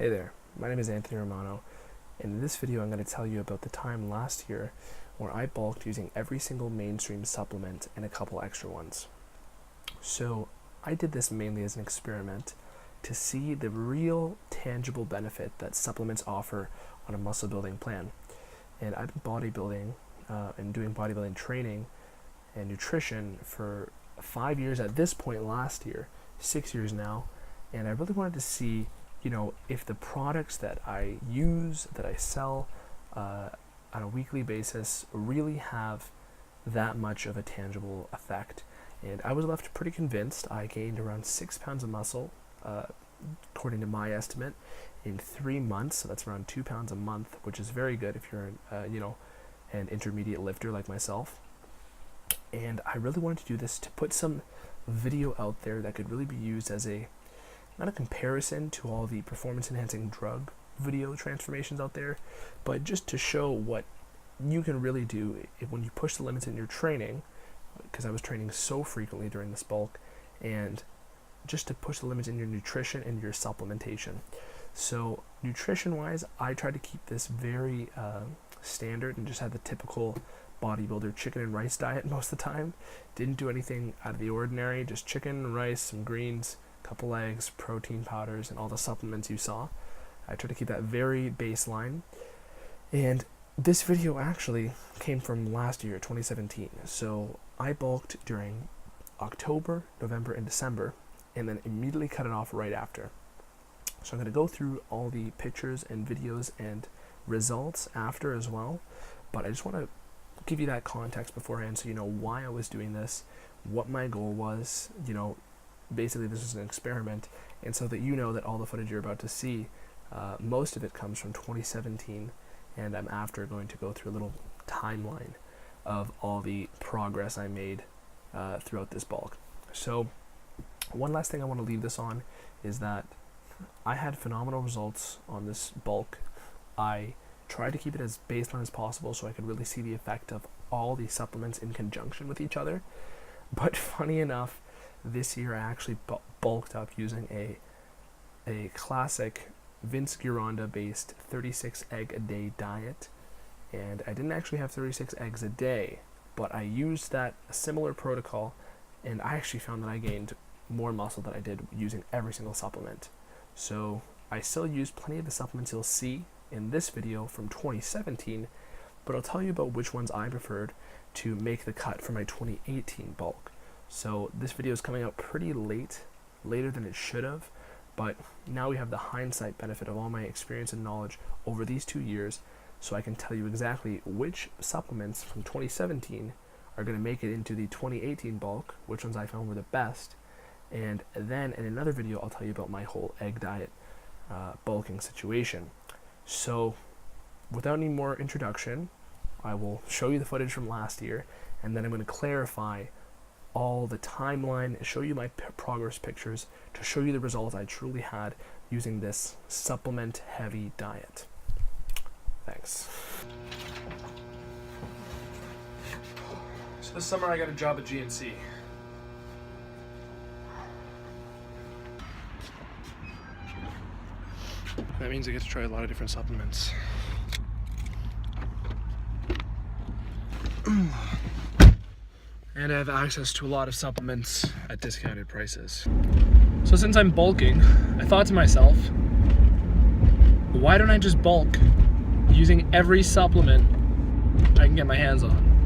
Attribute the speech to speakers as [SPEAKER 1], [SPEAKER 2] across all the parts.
[SPEAKER 1] Hey there, my name is Anthony Romano, and in this video I'm going to tell you about the time last year where I bulked using every single mainstream supplement and a couple extra ones. So I did this mainly as an experiment to see the real tangible benefit that supplements offer on a muscle building plan. And I've been bodybuilding and doing bodybuilding training and nutrition for 5 years at this point last year, 6 years now, and I really wanted to see if the products that I use, that I sell on a weekly basis really have that much of a tangible effect. And I was left pretty convinced. I gained around 6 pounds of muscle, according to my estimate, in 3 months. So that's around 2 pounds a month, which is very good if you're an intermediate lifter like myself. And I really wanted to do this to put some video out there that could really be used as not a comparison to all the performance enhancing drug video transformations out there, but just to show what you can really do when you push the limits in your training, because I was training so frequently during this bulk, and just to push the limits in your nutrition and your supplementation. So nutrition wise, I tried to keep this very standard and just had the typical bodybuilder chicken and rice diet most of the time. Didn't do anything out of the ordinary, just chicken, rice, some greens, couple eggs, protein powders, and all the supplements you saw. I tried to keep that very baseline. And this video actually came from last year, 2017. So I bulked during October, November, and December, and then immediately cut it off right after. So I'm going to go through all the pictures and videos and results after as well, but I just want to give you that context beforehand so you know why I was doing this, what my goal was. Basically this is an experiment, and so that you know that all the footage you're about to see, most of it comes from 2017, and I'm after going to go through a little timeline of all the progress I made throughout this bulk. So one last thing I want to leave this on is that I had phenomenal results on this bulk. I tried to keep it as baseline as possible so I could really see the effect of all these supplements in conjunction with each other. But funny enough, this year I actually bulked up using a classic Vince Gironda based 36 egg a day diet, and I didn't actually have 36 eggs a day, but I used that similar protocol, and I actually found that I gained more muscle than I did using every single supplement. So I still used plenty of the supplements you'll see in this video from 2017, but I'll tell you about which ones I preferred to make the cut for my 2018 bulk. So this video is coming out pretty later than it should have, but now we have the hindsight benefit of all my experience and knowledge over these 2 years, so I can tell you exactly which supplements from 2017 are going to make it into the 2018 bulk, which ones I found were the best, and then in another video I'll tell you about my whole egg diet bulking situation. So without any more introduction, I will show you the footage from last year, and then I'm going to clarify all the timeline, show you my progress pictures, to show you the results I truly had using this supplement heavy diet. Thanks. So this summer I got a job at GNC. That means I get to try a lot of different supplements. And I have access to a lot of supplements at discounted prices. So since I'm bulking, I thought to myself, why don't I just bulk using every supplement I can get my hands on?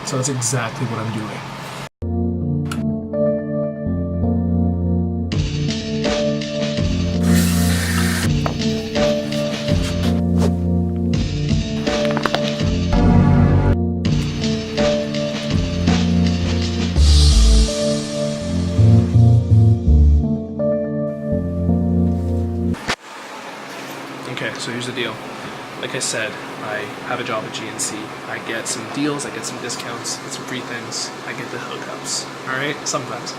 [SPEAKER 1] So that's exactly what I'm doing. Okay, so here's the deal. Like I said, I have a job at GNC. I get some deals, I get some discounts, get some free things, I get the hookups, alright? Sometimes.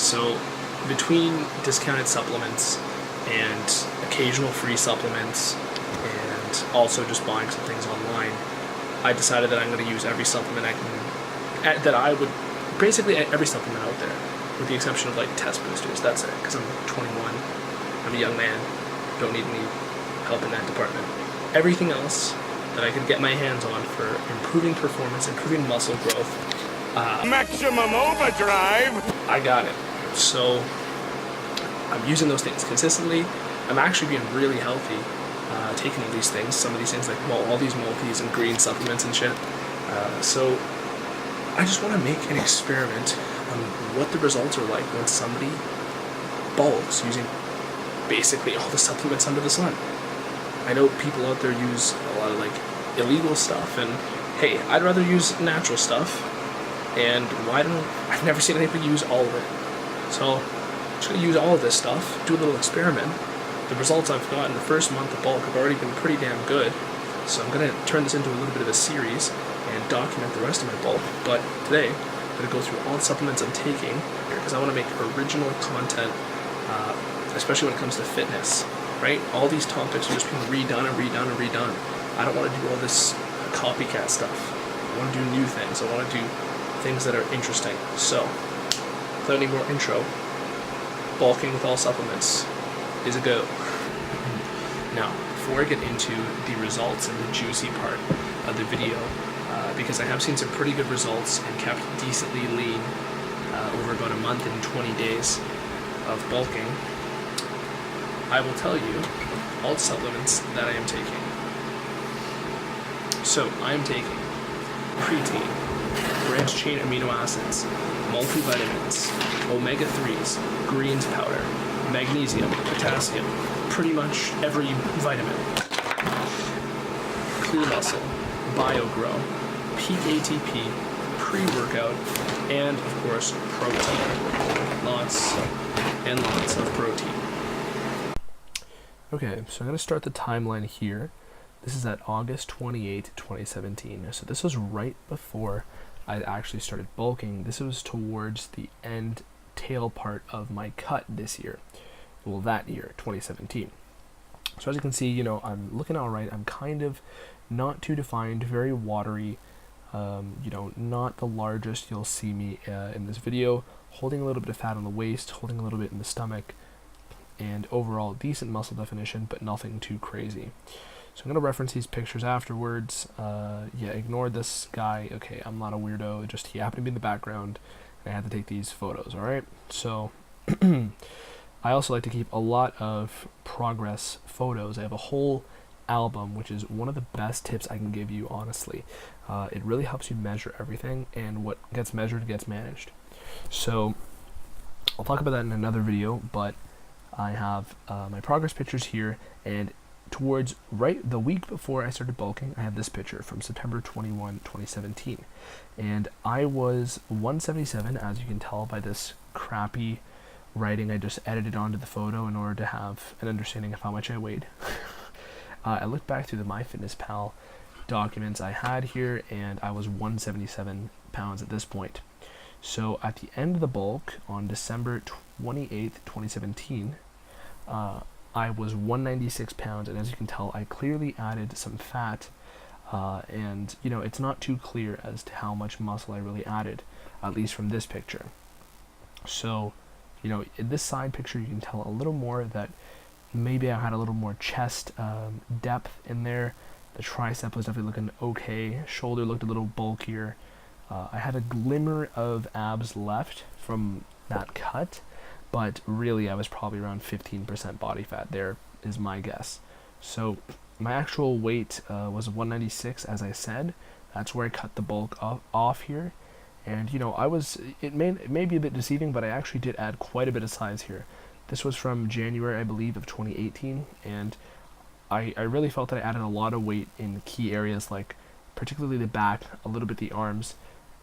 [SPEAKER 1] So between discounted supplements and occasional free supplements and also just buying some things online, I decided that I'm going to use every supplement basically every supplement out there, with the exception of like test boosters. That's it, because I'm 21, I'm a young man, don't need any help in that department. Everything else that I could get my hands on for improving performance, improving muscle growth,
[SPEAKER 2] maximum overdrive,
[SPEAKER 1] I got it. So I'm using those things consistently. I'm actually being really healthy, taking all these things, some of these things like all these multis and green supplements and shit. So I just want to make an experiment on what the results are like when somebody bulks using basically all the supplements under the sun. I know people out there use a lot of like illegal stuff, and hey, I'd rather use natural stuff. And I've never seen anybody use all of it. So I'm just gonna use all of this stuff, do a little experiment. The results I've got in the first month of bulk have already been pretty damn good. So I'm gonna turn this into a little bit of a series and document the rest of my bulk. But today, I'm gonna go through all the supplements I'm taking because I wanna make original content, especially when it comes to fitness, right? All these topics are just being redone and redone and redone. I don't wanna do all this copycat stuff. I wanna do new things. I wanna do things that are interesting. So, without any more intro, bulking with all supplements is a go. Now, before I get into the results and the juicy part of the video, because I have seen some pretty good results and kept decently lean over about a month and 20 days of bulking, I will tell you all the supplements that I am taking. So, I am taking creatine, branched chain amino acids, multivitamins, omega-3s, greens powder, magnesium, potassium, pretty much every vitamin, Clear Muscle, BioGrow, Peak ATP, pre-workout, and of course protein. Lots and lots of protein. Okay, so I'm going to start the timeline here. This is at August 28, 2017. So this was right before I actually started bulking. This was towards the tail part of my cut this year. Well, that year, 2017. So as you can see, I'm looking all right. I'm kind of not too defined, very watery. Not the largest you'll see me in this video. Holding a little bit of fat on the waist, holding a little bit in the stomach, and overall decent muscle definition, but nothing too crazy. So I'm going to reference these pictures afterwards. Ignore this guy. Okay, I'm not a weirdo. Just he happened to be in the background, and I had to take these photos, alright? So, I also like to keep a lot of progress photos. I have a whole album, which is one of the best tips I can give you, honestly. It really helps you measure everything, and what gets measured gets managed. So, I'll talk about that in another video, but I have my progress pictures here, and towards the week before I started bulking, I have this picture from September 21, 2017. And I was 177, as you can tell by this crappy writing I just edited onto the photo in order to have an understanding of how much I weighed. I looked back through the MyFitnessPal documents I had here, and I was 177 pounds at this point. So at the end of the bulk, on December 28th, 2017, I was 196 pounds, and as you can tell, I clearly added some fat, and it's not too clear as to how much muscle I really added, at least from this picture. So, in this side picture, you can tell a little more that maybe I had a little more chest depth in there. The tricep was definitely looking okay. Shoulder looked a little bulkier. I had a glimmer of abs left from that cut, but really I was probably around 15% body fat. There is my guess. So my actual weight was 196, as I said. That's where I cut the bulk off here. And it may be a bit deceiving, but I actually did add quite a bit of size here. This was from January, I believe, of 2018, and I really felt that I added a lot of weight in key areas, like particularly the back, a little bit the arms,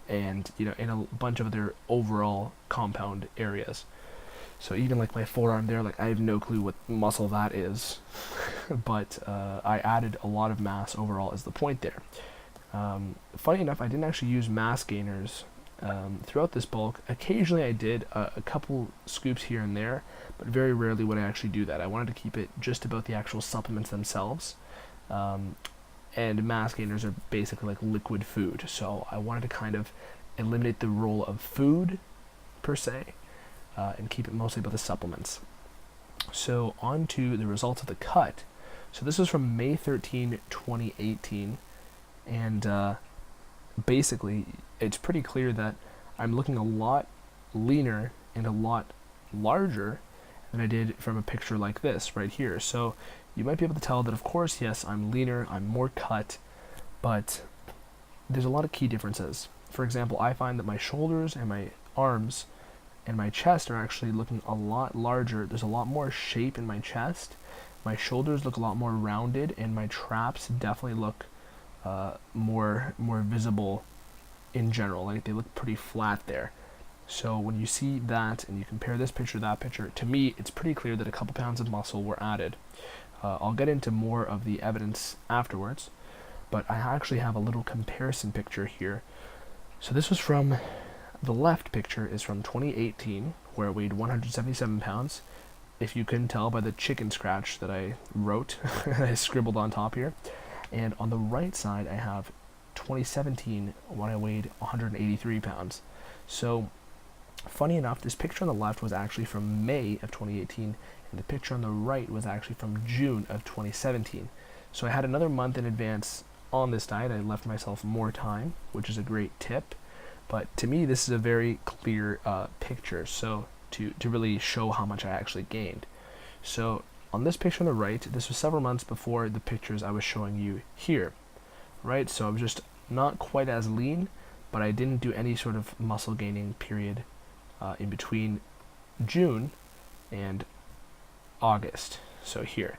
[SPEAKER 1] and in a bunch of other overall compound areas. So even like my forearm there, like I have no clue what muscle that is, but I added a lot of mass overall is the point there. Funny enough, I didn't actually use mass gainers throughout this bulk. Occasionally I did a couple scoops here and there, but very rarely would I actually do that. I wanted to keep it just about the actual supplements themselves. And mass gainers are basically like liquid food, so I wanted to kind of eliminate the role of food per se, and keep it mostly about the supplements. So on to the results of the cut. So this was from May 13, 2018, and basically it's pretty clear that I'm looking a lot leaner and a lot larger than I did from a picture like this right here. So you might be able to tell that, of course, yes, I'm leaner, I'm more cut, but there's a lot of key differences. For example, I find that my shoulders and my arms and my chest are actually looking a lot larger. There's a lot more shape in my chest. My shoulders look a lot more rounded, and my traps definitely look more visible in general. Like, they look pretty flat there. So when you see that and you compare this picture to that picture, to me it's pretty clear that a couple pounds of muscle were added. I'll get into more of the evidence afterwards, but I actually have a little comparison picture here. So this was from, the left picture is from 2018, where I weighed 177 pounds. If you couldn't tell by the chicken scratch that I wrote, I scribbled on top here. And on the right side, I have 2017, when I weighed 183 pounds. So, funny enough, this picture on the left was actually from May of 2018, and the picture on the right was actually from June of 2017. So I had another month in advance on this diet. I left myself more time, which is a great tip. But to me, this is a very clear picture, so to really show how much I actually gained. So on this picture on the right, this was several months before the pictures I was showing you here, right? So I was just not quite as lean, but I didn't do any sort of muscle gaining period in between June and August, so here.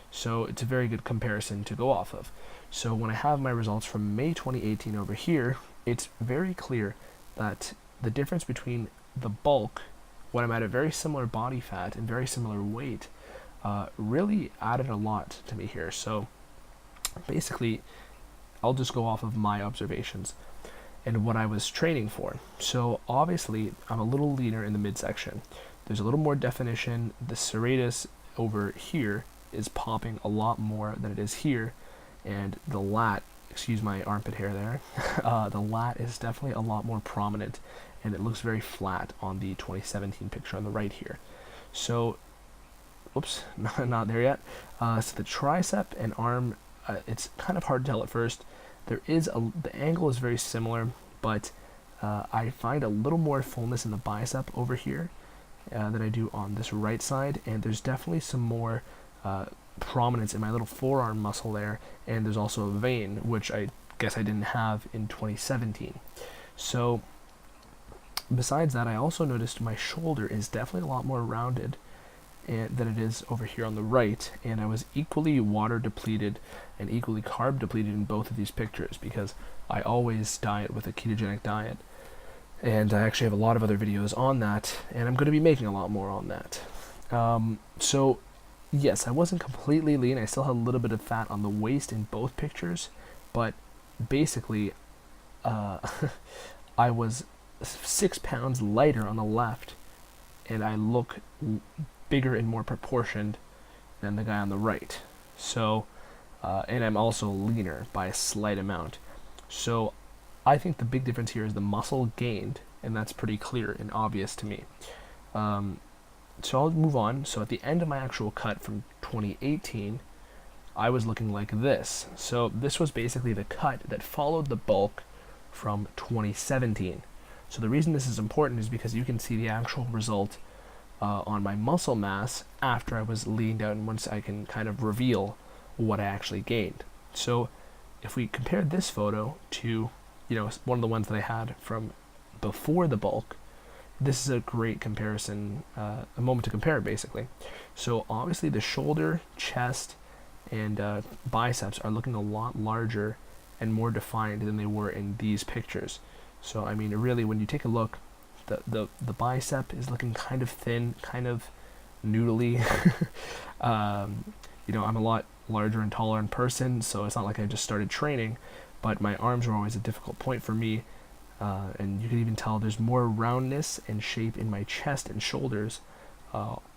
[SPEAKER 1] So it's a very good comparison to go off of. So when I have my results from May 2018 over here, it's very clear that the difference between the bulk, when I'm at a very similar body fat and very similar weight, really added a lot to me here. So basically, I'll just go off of my observations and what I was training for. So obviously, I'm a little leaner in the midsection. There's a little more definition. The serratus over here is popping a lot more than it is here, and the lat, excuse my armpit hair there, the lat is definitely a lot more prominent, and it looks very flat on the 2017 picture on the right here. So, oops, not there yet. So the tricep and arm, it's kind of hard to tell at first. The angle is very similar, but I find a little more fullness in the bicep over here than I do on this right side, and there's definitely some more prominence in my little forearm muscle there, and there's also a vein, which I guess I didn't have in 2017. So besides that, I also noticed my shoulder is definitely a lot more rounded than it is over here on the right, and I was equally water depleted and equally carb depleted in both of these pictures, because I always diet with a ketogenic diet, and I actually have a lot of other videos on that, and I'm going to be making a lot more on that. So yes, I wasn't completely lean. I still had a little bit of fat on the waist in both pictures, but basically I was 6 pounds lighter on the left, and I look bigger and more proportioned than the guy on the right. So, and I'm also leaner by a slight amount. So I think the big difference here is the muscle gained, and that's pretty clear and obvious to me. So I'll move on. So at the end of my actual cut from 2018, I was looking like this. So this was basically the cut that followed the bulk from 2017. So the reason this is important is because you can see the actual result on my muscle mass after I was leaned out, and once I can kind of reveal what I actually gained. So if we compare this photo to, one of the ones that I had from before the bulk, this is a great comparison, a moment to compare basically. So obviously the shoulder, chest, and biceps are looking a lot larger and more defined than they were in these pictures. So I mean, really, when you take a look, the bicep is looking kind of thin, kind of noodly. I'm a lot larger and taller in person, so it's not like I just started training, but my arms were always a difficult point for me, and you can even tell there's more roundness and shape in my chest and shoulders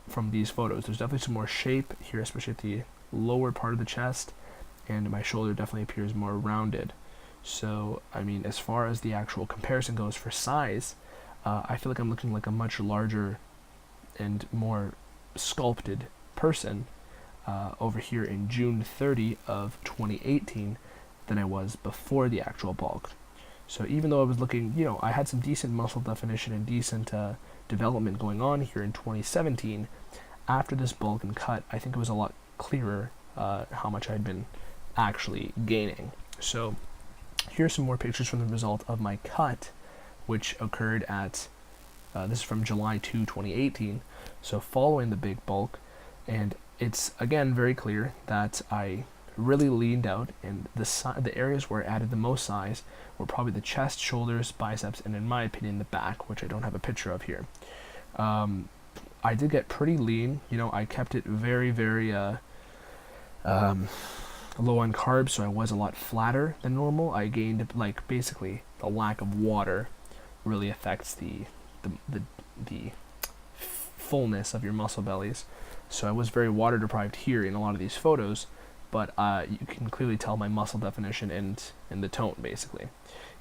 [SPEAKER 1] from these photos. There's definitely some more shape here, especially at the lower part of the chest, and my shoulder definitely appears more rounded. So I mean, as far as the actual comparison goes for size, I feel like I'm looking like a much larger and more sculpted person over here in June 30 of 2018 than I was before the actual bulk. So even though I was looking, I had some decent muscle definition and decent development going on here in 2017, after this bulk and cut, I think it was a lot clearer how much I'd been actually gaining. So here's some more pictures from the result of my cut, which occurred at, this is from July 2, 2018, so following the big bulk, and it's again very clear that I really leaned out, and the areas where I added the most size were probably the chest, shoulders, biceps, and in my opinion the back, which I don't have a picture of here. I did get pretty lean. I kept it very, very low on carbs, so I was a lot flatter than normal. I gained, like, basically the lack of water really affects the fullness of your muscle bellies. So I was very water deprived here in a lot of these photos, but you can clearly tell my muscle definition and the tone, basically.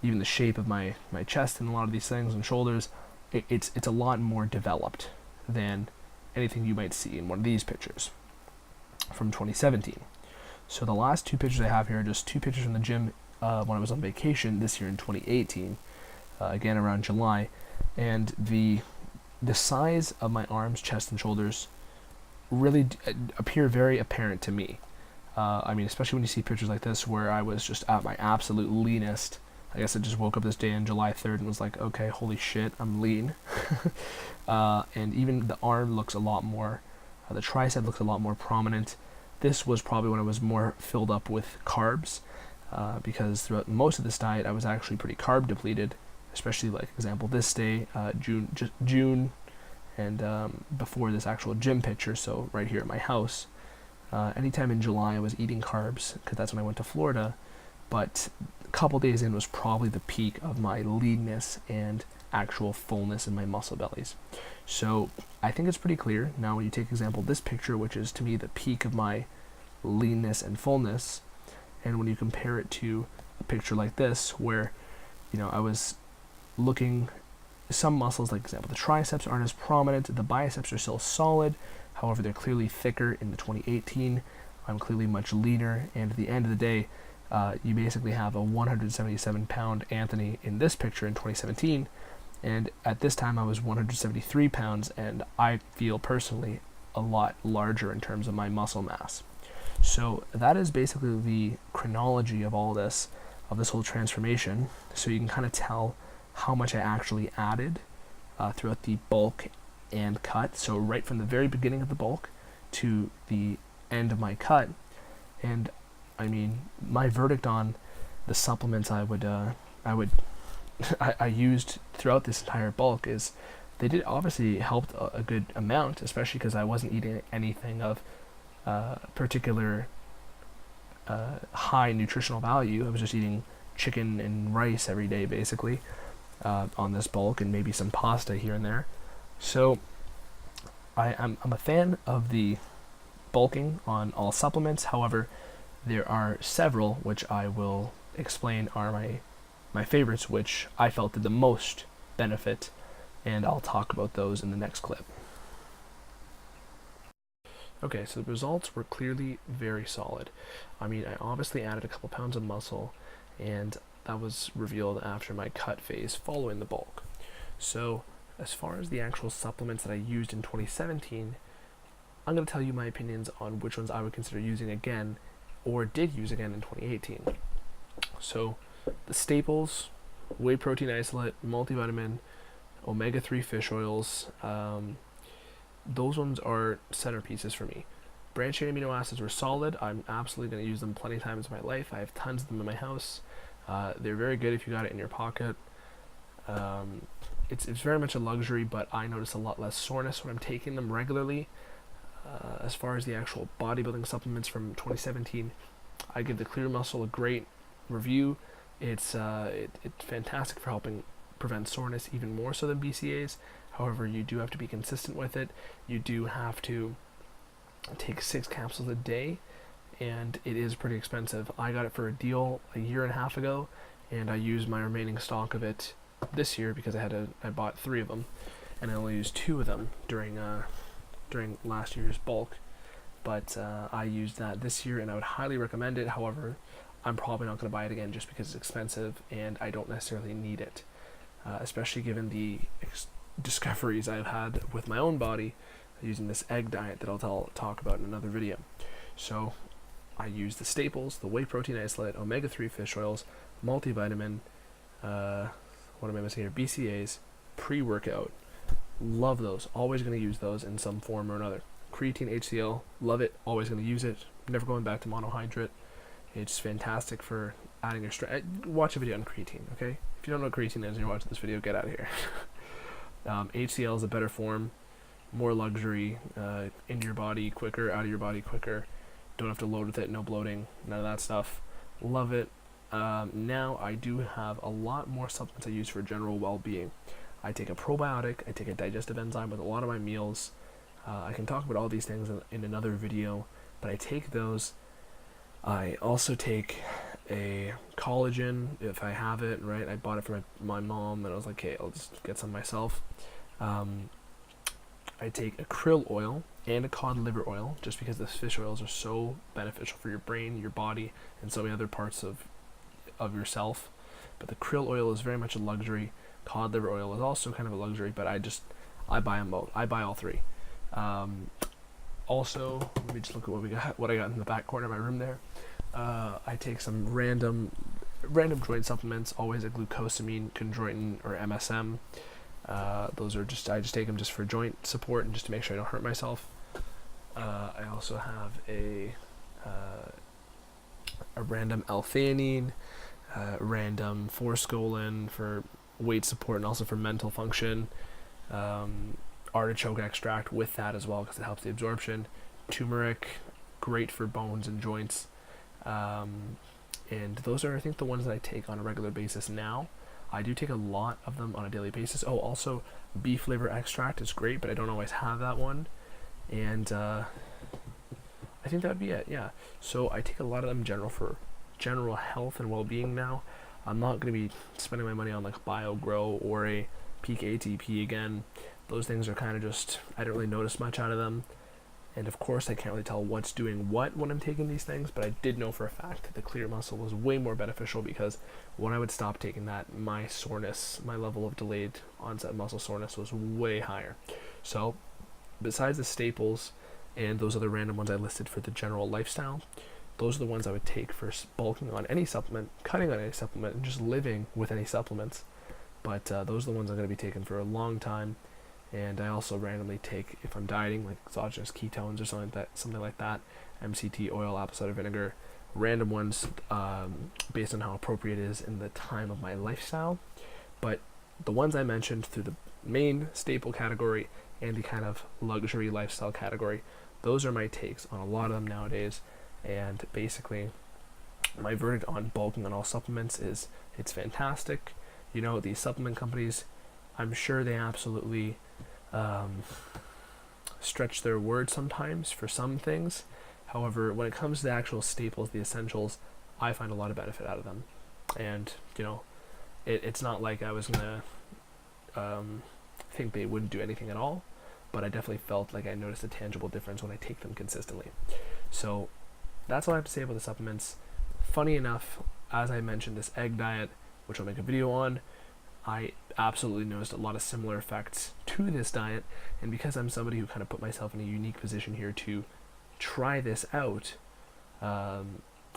[SPEAKER 1] Even the shape of my chest and a lot of these things and shoulders, it's a lot more developed than anything you might see in one of these pictures from 2017. So the last two pictures I have here are just two pictures from the gym when I was on vacation this year in 2018, again around July, and the size of my arms, chest, and shoulders really appear very apparent to me. I mean, especially when you see pictures like this where I was just at my absolute leanest. I guess I just woke up this day on July 3rd and was like, okay, holy shit, I'm lean. And even the arm looks a lot more, the tricep looks a lot more prominent. This was probably when I was more filled up with carbs, because throughout most of this diet I was actually pretty carb depleted, especially like example this day, June, and before this actual gym picture, so right here at my house. Anytime in July I was eating carbs, because that's when I went to Florida, but a couple days in was probably the peak of my leanness and actual fullness in my muscle bellies. So I think it's pretty clear. Now when you take example this picture, which is to me the peak of my leanness and fullness, and when you compare it to a picture like this where I was looking, some muscles, like example the triceps aren't as prominent, the biceps are still solid, however they're clearly thicker in the 2018. I'm clearly much leaner, and at the end of the day you basically have a 177 pound Anthony in this picture in 2017, and at this time I was 173 pounds, and I feel personally a lot larger in terms of my muscle mass. So that is basically the chronology of all this, of this whole transformation, so you can kind of tell how much I actually added throughout the bulk and cut. So right from the very beginning of the bulk to the end of my cut. And I mean, my verdict on the supplements I used throughout this entire bulk is they did obviously helped a good amount, especially because I wasn't eating anything of particular high nutritional value. I was just eating chicken and rice every day basically on this bulk, and maybe some pasta here and there. So I'm a fan of the bulking on all supplements. However, there are several which I will explain are my favorites, which I felt did the most benefit, and I'll talk about those in the next clip. Okay, so the results were clearly very solid. I mean, I obviously added a couple pounds of muscle, and that was revealed after my cut phase following the bulk. So as far as the actual supplements that I used in 2017, I'm going to tell you my opinions on which ones I would consider using again, or did use again in 2018. So the staples: whey protein isolate, multivitamin, omega-3 fish oils, those ones are centerpieces for me. Branched chain amino acids were solid. I'm absolutely going to use them plenty of times in my life. I have tons of them in my house. They're very good if you got it in your pocket. It's very much a luxury, but I notice a lot less soreness when I'm taking them regularly. As far as the actual bodybuilding supplements from 2017, I give the Clear Muscle a great review. It's fantastic for helping prevent soreness even more so than BCAAs. However, you do have to be consistent with it. You do have to take 6 capsules a day, and it is pretty expensive. I got it for a deal a year and a half ago, and I used my remaining stock of it this year because I bought 3 of them, and I only used 2 of them during last year's bulk. but I used that this year and I would highly recommend it. However, I'm probably not going to buy it again just because it's expensive and I don't necessarily need it, especially given the discoveries I've had with my own body using this egg diet that I'll talk about in another video. So I use the staples, the whey protein isolate, omega-3 fish oils, multivitamin, what am I missing here, BCAAs, pre-workout. Love those. Always going to use those in some form or another. Creatine, HCl, love it. Always going to use it. Never going back to monohydrate. It's fantastic for adding your strength. Watch a video on creatine, okay? If you don't know what creatine is and you're watching this video, get out of here. HCl is a better form, more luxury, into your body quicker, out of your body quicker. Don't have to load with it, no bloating, none of that stuff. Love it. Now I do have a lot more supplements I use for general well-being. I take a probiotic, I take a digestive enzyme with a lot of my meals. I can talk about all these things in another video, but I take those. I also take a collagen if I have it, right? I bought it for my mom, and I was like, okay, I'll just get some myself. I take a krill oil and a cod liver oil, just because the fish oils are so beneficial for your brain, your body, and so many other parts of yourself. But the krill oil is very much a luxury. Cod liver oil is also kind of a luxury, but I buy them both. I buy all three. Also, let me just look at what I got in the back corner of my room there. I take some random joint supplements, always a glucosamine, chondroitin, or MSM. Those are I just take them just for joint support and just to make sure I don't hurt myself. I also have a random L-theanine, random forskolin for weight support and also for mental function. Artichoke extract with that as well because it helps the absorption. Turmeric, great for bones and joints. And those are, I think, the ones that I take on a regular basis now. I do take a lot of them on a daily basis. Oh, also beef liver extract is great, but I don't always have that one. And I think that would be it, yeah. So I take a lot of them for general health and well-being now. I'm not going to be spending my money on like BioGrow or a Peak ATP again. Those things are kind of just, I don't really notice much out of them. And of course I can't really tell what's doing what when I'm taking these things, but I did know for a fact that the Clear Muscle was way more beneficial because when I would stop taking that, my soreness, my level of delayed onset muscle soreness was way higher. So besides the staples and those other random ones I listed for the general lifestyle, those are the ones I would take for bulking on any supplement, cutting on any supplement, and just living with any supplements. But those are the ones I'm going to be taking for a long time. And I also randomly take, if I'm dieting, like exogenous ketones or something like that, MCT oil, apple cider vinegar, random ones based on how appropriate it is in the time of my lifestyle. But the ones I mentioned through the main staple category and the kind of luxury lifestyle category, those are my takes on a lot of them nowadays. And basically, my verdict on bulking on all supplements is it's fantastic. You know, these supplement companies, I'm sure they absolutely stretch their word sometimes for some things. However, when it comes to the actual staples, the essentials, I find a lot of benefit out of them. And, you know, it's not like I was going to think they wouldn't do anything at all, but I definitely felt like I noticed a tangible difference when I take them consistently. So that's all I have to say about the supplements. Funny enough, as I mentioned, this egg diet, which I'll make a video on, I absolutely noticed a lot of similar effects to this diet, and because I'm somebody who kind of put myself in a unique position here to try this out, I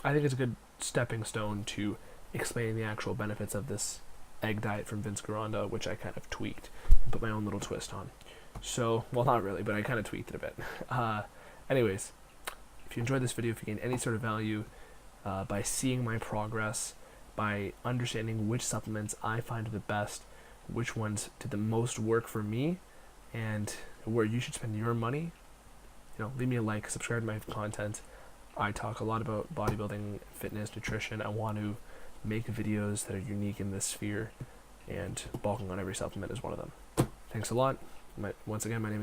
[SPEAKER 1] think it's a good stepping stone to explaining the actual benefits of this egg diet from Vince Gironda, which I kind of tweaked and put my own little twist on. So, well, not really, but I kind of tweaked it a bit. Anyways, if you enjoyed this video, if you gained any sort of value by seeing my progress, by understanding which supplements I find are the best, which ones did the most work for me, and where you should spend your money, you know, leave me a like, subscribe to my content. I talk a lot about bodybuilding, fitness, nutrition. I want to make videos that are unique in this sphere, and bulking on every supplement is one of them. Thanks a lot. Once again, my name is